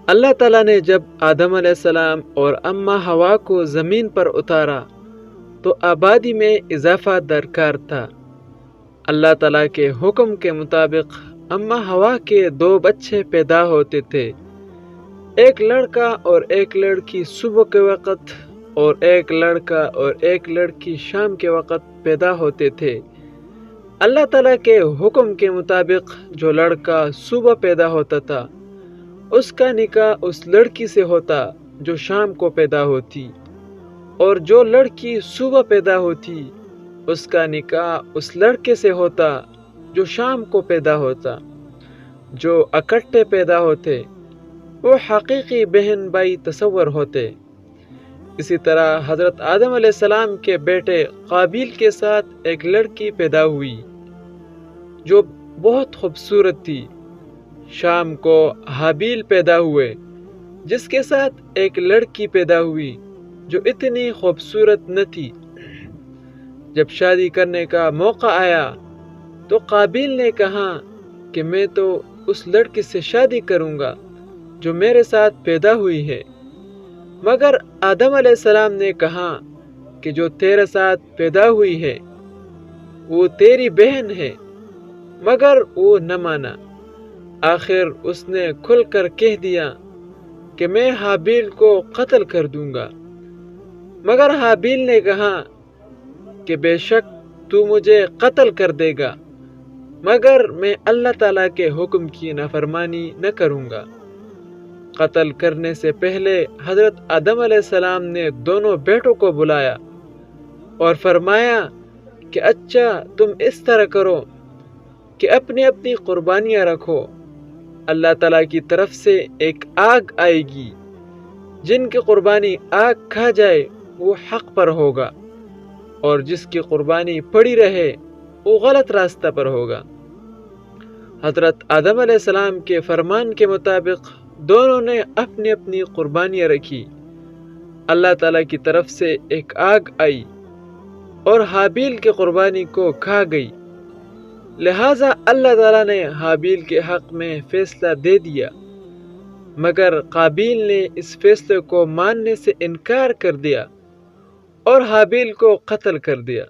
اللہ تعالیٰ نے جب آدم علیہ السلام اور اماں ہوا کو زمین پر اتارا تو آبادی میں اضافہ درکار تھا۔ اللہ تعالیٰ کے حکم کے مطابق اماں ہوا کے 2 بچے پیدا ہوتے تھے، ایک لڑکا اور ایک لڑکی صبح کے وقت، اور ایک لڑکا اور ایک لڑکی شام کے وقت پیدا ہوتے تھے۔ اللہ تعالیٰ کے حکم کے مطابق جو لڑکا صبح پیدا ہوتا تھا اس کا نکاح اس لڑکی سے ہوتا جو شام کو پیدا ہوتی، اور جو لڑکی صبح پیدا ہوتی اس کا نکاح اس لڑکے سے ہوتا جو شام کو پیدا ہوتا۔ جو اکٹھے پیدا ہوتے وہ حقیقی بہن بھائی تصور ہوتے۔ اسی طرح حضرت آدم علیہ السلام کے بیٹے قابیل کے ساتھ ایک لڑکی پیدا ہوئی جو بہت خوبصورت تھی۔ شام کو حابیل پیدا ہوئے جس کے ساتھ ایک لڑکی پیدا ہوئی جو اتنی خوبصورت نہ تھی۔ جب شادی کرنے کا موقع آیا تو قابیل نے کہا کہ میں تو اس لڑکی سے شادی کروں گا جو میرے ساتھ پیدا ہوئی ہے، مگر آدم علیہ السلام نے کہا کہ جو تیرے ساتھ پیدا ہوئی ہے وہ تیری بہن ہے، مگر وہ نہ مانا۔ آخر اس نے کھل کر کہہ دیا کہ میں حابیل کو قتل کر دوں گا، مگر حابیل نے کہا کہ بے شک تو مجھے قتل کر دے گا، مگر میں اللہ تعالیٰ کے حکم کی نافرمانی نہ کروں گا۔ قتل کرنے سے پہلے حضرت آدم علیہ السلام نے دونوں بیٹوں کو بلایا اور فرمایا کہ اچھا تم اس طرح کرو کہ اپنی اپنی قربانیاں رکھو، اللہ تعالیٰ کی طرف سے ایک آگ آئے گی، جن کی قربانی آگ کھا جائے وہ حق پر ہوگا، اور جس کی قربانی پڑی رہے وہ غلط راستہ پر ہوگا۔ حضرت آدم علیہ السلام کے فرمان کے مطابق دونوں نے اپنی اپنی قربانیاں رکھی۔ اللہ تعالیٰ کی طرف سے ایک آگ آئی اور حابیل کی قربانی کو کھا گئی، لہٰذا اللہ تعالیٰ نے حابیل کے حق میں فیصلہ دے دیا، مگر قابیل نے اس فیصلے کو ماننے سے انکار کر دیا اور حابیل کو قتل کر دیا۔